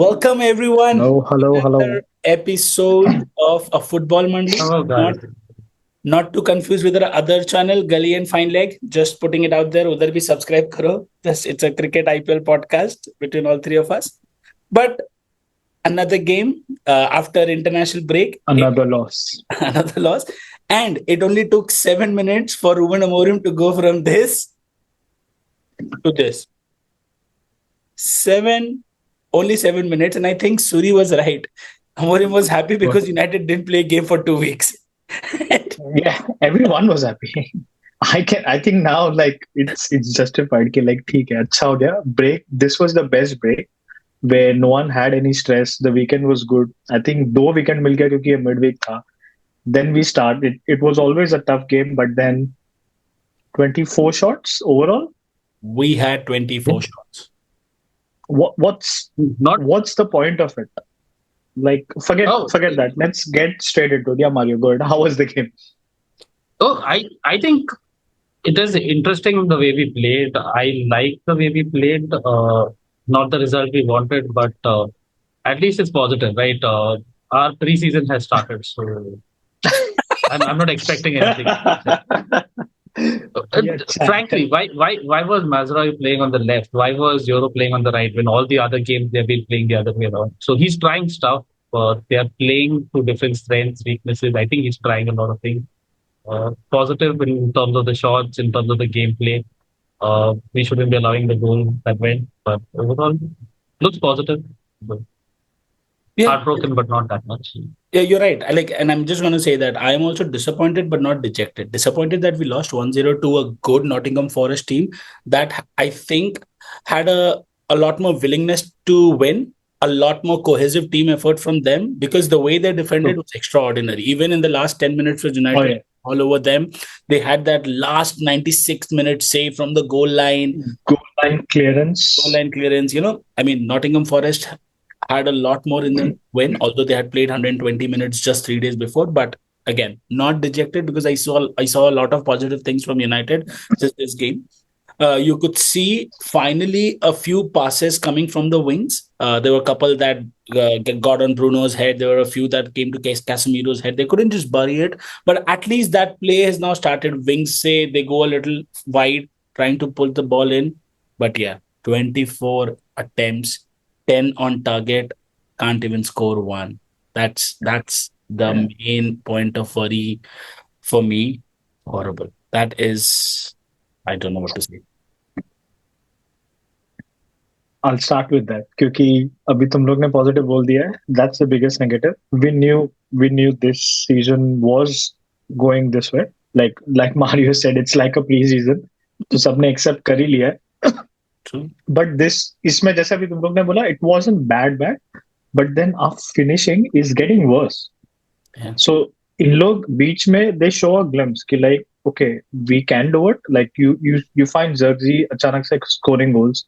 Welcome everyone Hello, to hello, another hello. episode of a Football Monday. Hello, Not guys. not to confuse with our other channel, Gully and Fine Leg. Just putting it out there. Udhar bhi subscribe karo. Just it's a cricket IPL podcast between all three of us. But another game after international break. Another loss. Another loss, and it only took 7 minutes for Ruben Amorim to go from this to this. Seven, only 7 minutes, and I think Suri was right. Amorim was happy because United didn't play a game for 2 weeks. Yeah, everyone was happy. I think now like it's justified. कि like ठीक है, अच्छा हो गया. Break. This was the best break where no one had any stress. The weekend was good. I think दो weekend मिल गया क्योंकि ये midweek था. Then we started. It was always a tough game, but then 24 shots overall. We had 24 shots. What's Not what's the point of it? Like forget that. Let's get straight into it. Yeah, Mario, go ahead. How was the game? I think it is interesting the way we played. I like the way we played. Not the result we wanted, but at least it's positive, right? Our preseason has started, so I'm not expecting anything. Yeah, Frankly, why was Mazraoui playing on the left? Why was Euro playing on the right when all the other games they've been playing the other way around? So he's trying stuff. They are playing to different strengths, weaknesses. I think he's trying a lot of things. Positive in terms of the shots, in terms of the gameplay. We shouldn't be allowing the goal that went, but overall, looks positive. But Yeah, heartbroken, but not that much. yeah, you're right. And I'm just going to say that I am also disappointed, but not dejected. Disappointed that we lost 1-0 to a good Nottingham Forest team that I think had a lot more willingness to win, a lot more cohesive team effort from them because the way they defended True. was extraordinary. Even in the last 10 minutes with Oh United yeah. all over them, they had that last 96th minute save from the goal line, Goal line clearance. clearance. I mean, Nottingham Forest had a lot more in them to win, although they had played 120 minutes just 3 days before. But again, not dejected because I saw a lot of positive things from United just this game. You could see finally a few passes coming from the wings. There were a couple that got on Bruno's head. There were a few that came to Casemiro's head. They couldn't just bury it, but at least that play has now started. Wings say they go a little wide, trying to pull the ball in. But yeah, 24 attempts, 10 on target, can't even score one. That's the Yeah. main point of worry for me. Horrible. That is, I don't know what to say. I'll start with that क्योंकि अभी तुम लोग ने positive बोल दिया है. That's the biggest negative. We knew this season was going this way. Like Mario said, it's like a pre-season. तो सबने accept कर ही लिया है. True. But this इसमें जैसा भी तुम लोग ने बोला, it wasn't bad, but then our finishing is getting worse. Yeah. So इन लोग बीच में they show a glimpse कि like okay we can do it. Like you find Xerxes अचानक से scoring goals.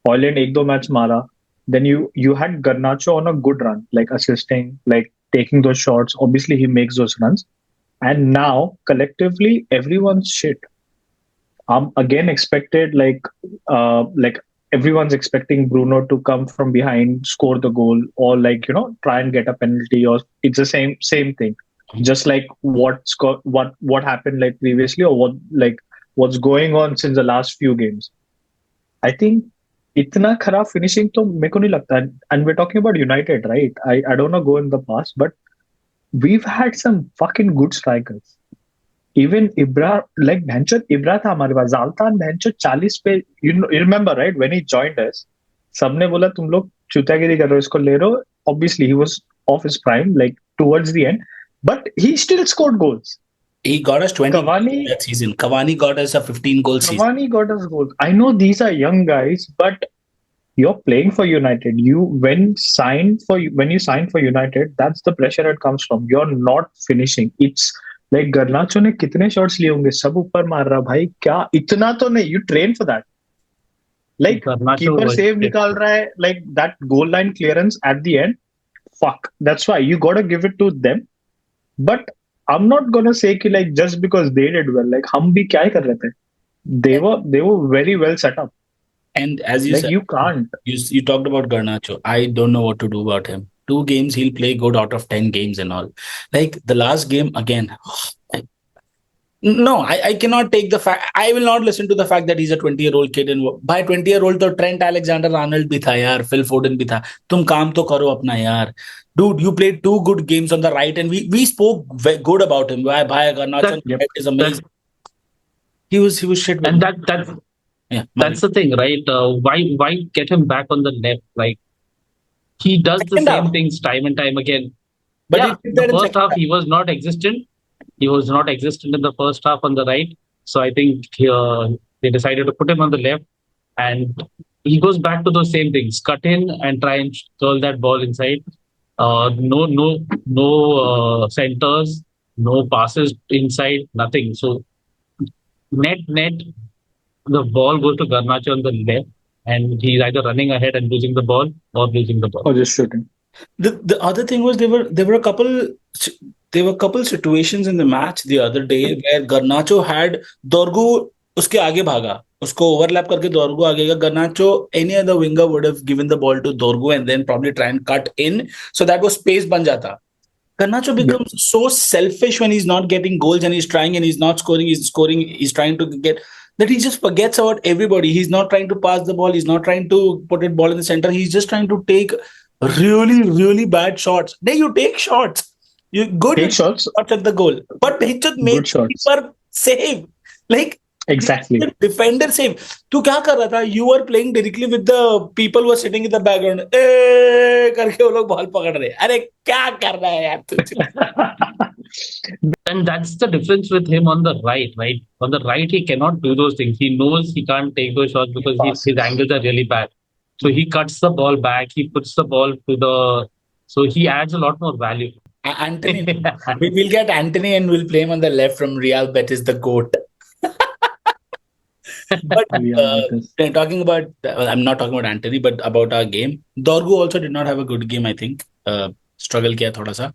Ireland एक दो मैच मारा. Then you had Garnacho on a good run, like assisting, like taking those shots. Obviously he makes those runs. And now collectively everyone's shit. I'm again expected like everyone's expecting Bruno to come from behind, score the goal, or like try and get a penalty, or it's the same thing. Just like what happened like previously, or what's going on since the last few games. I think इतना खराब finishing तो मेरे को नहीं लगता. And we're talking about United, right? I don't know go in the past, but we've had some fucking good strikers. Even Ibra like भैंचो Ibra था हमारे पास. जालतान भैंचो 40 पे. You remember right when he joined us, सबने बोला तुम लोग चुतियागिरी कर रहे हो, इसको ले रहे हो. Obviously he was off his prime like towards the end, but he still scored goals. He got us 20 Cavani that season. Cavani got us a 15 goal season. Cavani got us goals. I know these are young guys, but you're playing for United. When you sign for United, that's the pressure it comes from. You're not finishing. It's like Garnacho ने कितने shots लिए होंगे, सब ऊपर मार रहा भाई. क्या इतना तो नहीं. You train for that. Like Garnacho keeper was save निकाल रहा है, like that goal line clearance at the end. Fuck. That's why you gotta give it to them. But I'm not gonna say कि like just because they did well, like हम भी क्या ही कर रहे थे. They were very well set up. And as you Like said, you can't. you talked about Garnacho. I don't know what to do about him. 2 games he'll play good out of 10 games and all. Like the last game again. No, I cannot take the fact. I will not listen to the fact that he's a 20-year-old kid. And by 20-year-old, तो Trent Alexander-Arnold भी था यार, Phil Foden भी था. तुम काम तो करो अपना यार. Dude, you played 2 good games on the right, and we spoke good about him. Why Bhai Garnacho on That the Yep. right is that amazing. He was shit with and me. that's Yeah, my that's the thing, right? Why get him back on the left? Like he does the second same half, things time and time again. but he Yeah, did the that in first second half half. he was not existent. He was not existent in the first half on the right. So I think they decided to put him on the left, and he goes back to those same things: cut in and try and curl that ball inside. No centers, no passes inside, nothing. So net, the ball goes to Garnacho on the left, and he's either running ahead and losing the ball or losing the ball. Or just shooting. The other thing was there were a couple situations in the match the other day where Garnacho had Dorgu उसके आगे भागा उसको overlap करके Dorgu आगे गया. Garnacho, any other winger would have given the ball to Dorgu and then probably try and cut in, so that was space बन जाता. Garnacho Yep. becomes so selfish when he's not getting goals and he's trying and he's not scoring. He's scoring. He's trying to get that he just forgets about everybody. He's not trying to pass the ball. He's not trying to put it ball in the center. He's just trying to take really, really bad shots. Then you take shots. You good. Take You shots. shots at the goal, but he just made Good shots. keeper save. Like Exactly. the defender save. तू क्या कर रहा था? You were playing directly with the people who were sitting in the background. ए करके वो लोग ball पकड़ रहे. अरे क्या कर रहा है यार तू? And that's the difference with him on the right, right? On the right, he cannot do those things. He knows he can't take those shots because his Passes. angles are really bad. So he cuts the ball back. He puts the ball to the. So he adds a lot more value. Anthony. We'll get Anthony and we'll play him on the left from Real Betis, the GOAT. But Yeah, it is. talking about, I'm not talking about Anthony, but about our game. Dorgu also did not have a good game, I think. Struggle किया थोड़ा सा.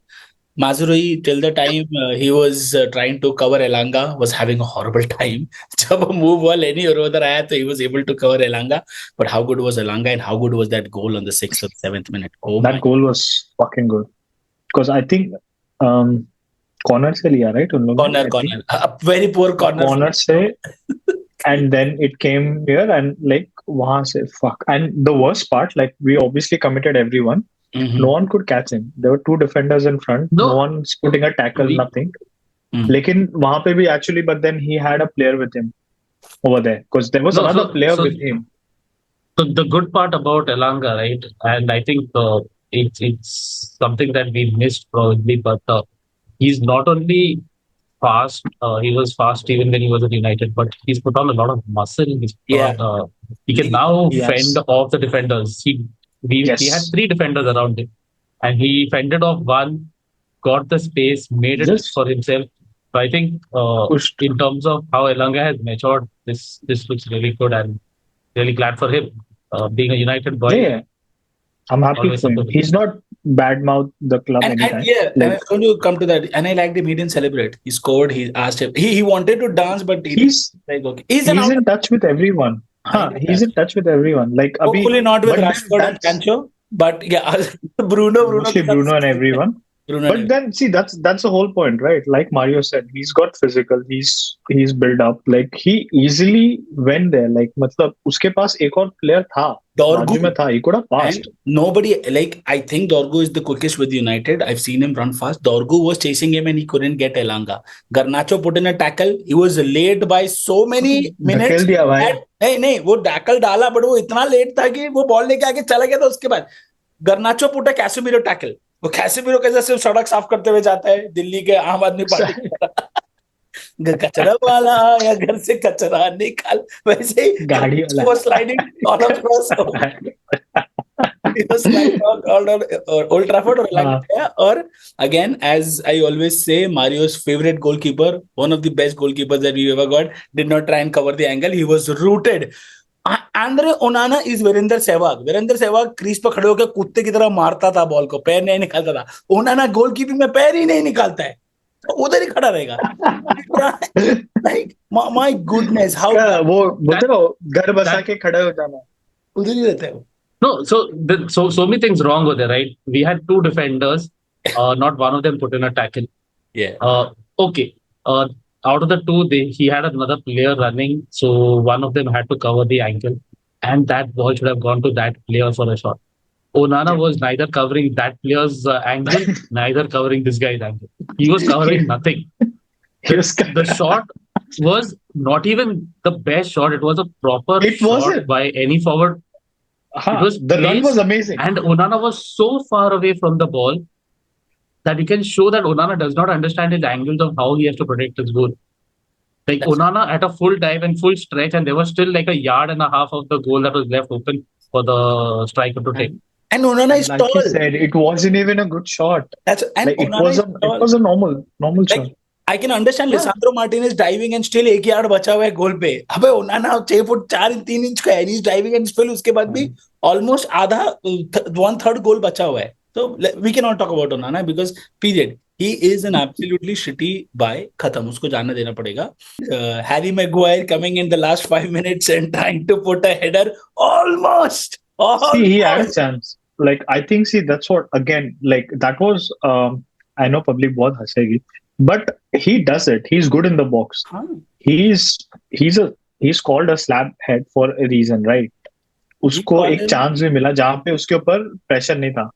Mazurui, till the time he was trying to cover Elanga, was having a horrible time. जब वो move हुआ लेनी और उधर आया तो he was able to cover Elanga. But how good was Elanga and how good was that goal on the 6th or 7th minute? Oh my. That goal was fucking good. Because I think corner से लिया, right? उन लोगों ने, I think. Corner. A very poor corner. Corner से, and then it came here and like वहाँ से fuck. And the worst part, like we obviously committed everyone. Mhm. No one could catch him. There were 2 defenders in front. No. No one's putting a tackle, We- nothing. Mm. लेकिन वहाँ पे भी actually, but then he had a player with him over there because there was No, another so- player so- with him. So the good part about Elanga, right? And I think it's something that we missed probably, but he's not only fast. He was fast even when he was at United, but he's put on a lot of muscle. Yeah. He can now Yes. fend off the defenders. He had Yes. 3 defenders around him, and he fended off one, got the space, made it Just for himself. So I think pushed. in terms of how Elanga has matured, this looks really good, and really glad for him. Being a United boy, Yeah, I'm happy Always for him. supportive. He's not badmouth the club And anytime. yeah, and I Like was going to come to that. And I liked him. He didn't celebrate. He scored. He asked him. He wanted to dance, but he's like, okay. He's an he's out. in touch with everyone. I Huh, know he's that. in touch with everyone. Like Abhi, Hopefully not with but then Rashford and that's Sancho. But yeah, Bruno mostly के साथ- Bruno and everyone. Bruno But and then see that's the whole point, right? Like Mario said, he's got physical, he's built up. Like he easily went there. Like मतलब उसके पास एक और player था, Dorgu. बाजू में था. He could have passed. And nobody, like, I think Dorgu is the quickest with United. I've seen him run fast. Dorgu was chasing him and he couldn't get Elanga. Garnacho put in a tackle. He was late by so many minutes. धकेल दिया भाई. नहीं वो tackle डाला but वो इतना late था कि वो बॉल लेके आके चला गया था. उसके बाद गर्नाचो पुट अ कैसेमिरो टैकल. वो कैसेमिरो कैसे सिर्फ सड़क साफ करते हुए जाता है दिल्ली के आम आदमी पार्टी कचरा वाला या घर से कचरा निकाल वैसे ही गाड़ी वाला. वो sliding on across Old Trafford or like or again, as I always say, Mario's favorite goalkeeper, one of the best goalkeepers that we ever got, did not try and cover the angle. He was rooted. Andre Onana is Virender Sehwag. Virender Sehwag crease पर खड़े होकर कुत्ते की तरह मारता था ball को, पैर नहीं निकालता था. ओनाना गोलकीपिंग में पैर ही नहीं निकालता है. उधर ही खड़ा रहेगा. Like my goodness, how वो बोलते ना घर बसा that- के खड़े हो जाना. उधर ही रहता है वो. No, so many things wrong over there, right? We had two defenders. Not one of them put in a tackle. Yeah. Okay. Out of the two, he had another player running, so one of them had to cover the ankle, and that ball should have gone to that player for a shot. Onana Yeah. was neither covering that player's ankle, neither covering this guy's ankle. He was covering nothing. He was The shot was not even the best shot. It was a proper It shot wasn't. by any forward. It was the run was placed, amazing. and Onana was so far away from the ball that you can show that Onana does not understand his angles of how he has to protect his goal. Like That's Onana at a full dive and full stretch, and there was still like a yard and a half of the goal that was left open for the striker to take. And Onana is Like tall. you said, it wasn't even a good shot. That's and Like Onana is it tall. was a normal shot. Like I can understand Yeah. Lisandro Martinez diving and still 1 yard बचा हुआ है गोल पे. अबे Onana 6 foot 4 3 inch का है, and he's diving and still उसके बाद भी almost आधा 1/3 गोल बचा हुआ है. So we cannot talk about Onana because period. He is an absolutely shitty buy. खत्म, उसको जाने देना पड़ेगा. Harry Maguire coming in the last 5 minutes and trying to put a header almost. See, he had a chance. Like I think, see, that's what again. Like that was. I know public बहुत हंसेगी, but he does it. He's good in the box. हाँ. He's called a slab head for a reason, right? उसको call एक him- chance भी मिला जहाँ पे उसके ऊपर प्रेशर नहीं था.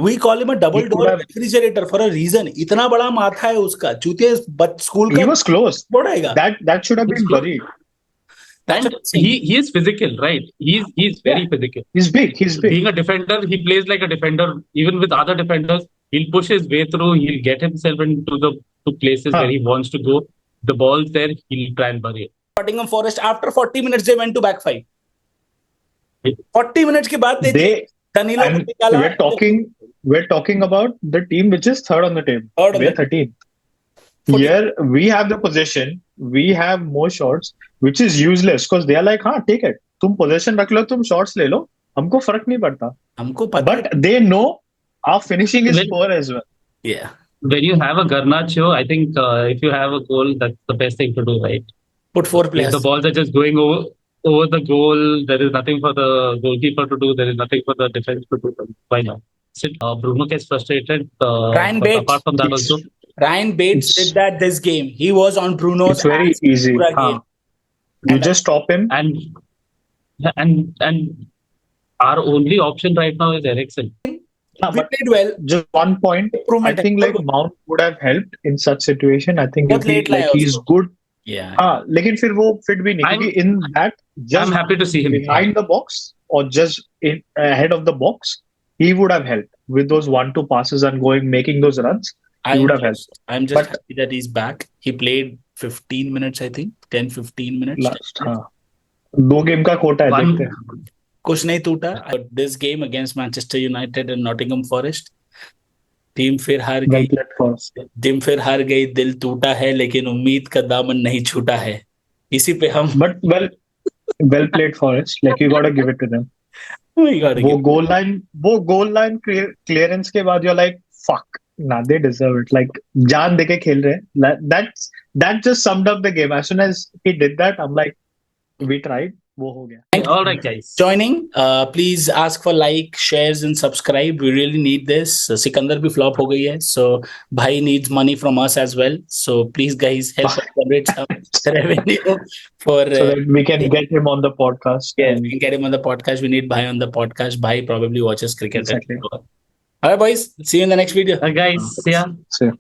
We call him a double He door could have- refrigerator for a reason. इतना बड़ा माथा है उसका. चूतिया स्कूल He का was close. बढ़ेगा. That should have He's been close. buried. That's And what I'm saying. he is physical, right? He's very physical. He's big. He's big. Being a defender, he plays like a defender. Even with other defenders, he'll push his way through. He'll get himself into the to places Huh. where he wants to go. The ball's there, he'll try and bury it. Nottingham Forest after 40 minutes they went to back five. Yeah. 40 minutes के बाद They Danilo को and निकाला. we're talking about the team which is third on the table. Third on We're the- 13th. 40 Here we have the possession. We have more shots, which is useless because they are like, हाँ take it. तुम possession रख लो, तुम shots ले लो. हमको फर्क नहीं पड़ता. हमको पता है. But they know our finishing is When- poor as well. Yeah. When you have a Garnacho, I think if you have a goal, that's the best thing to do, right? Put 4 If players. the balls are just going over the goal, there is nothing for the goalkeeper to do. There is nothing for the defense to do. Why not? Bruno gets frustrated. Ryan but Bates. apart from that, It's- also, Ryan Bates It's- did that this game. He was on Bruno's It's very ass easy. पूरा हाँ. game. You And- just stop him. and our only option right now is Eriksen. हाँ, We but played well. just one point. I Improvement. think like Mount would have helped in such situation. I think बहुत if he, late लाया like he's उसको. good. Yeah. हाँ, लेकिन फिर वो fit भी नहीं I'm- क्योंकि in that I'm just happy to see him. behind the box or just in ahead of the box, he would have helped with those 1-2 passes and making those runs. He would have helped. I'm just But- happy that he's back. He played 15 minutes, I think. 10-15 minutes. Last, हाँ. 2 game का कोटा है One- देखते हैं. कुछ नहीं टूटा. But this game against Manchester United and Nottingham Forest, team फिर हार Well गई. played for us. टीम फिर हार गई. दिल टूटा है लेकिन उम्मीद का दामन नहीं छूटा है. इसी पे हम But well played for us. Like you gotta give it to them. we gotta वो give- goal line clearance के बाद you're like fuck. Nah, they deserve it. Like जान देके खेल रहे हैं. That just summed up the game. As soon as he did that, I'm like, we tried. वो हो गया. All right, guys. joining. Please ask for like, shares and subscribe. We really need this. Sikandar भी flop हो गई है. So भाई needs money from us as well. So please guys help us generate some revenue for So that we can get him on the podcast. yeah, And we can get him on the podcast. We need Bhai on the podcast. Bhai probably watches cricket. Exactly. All right, boys. See you in the next video. Guys, see ya. so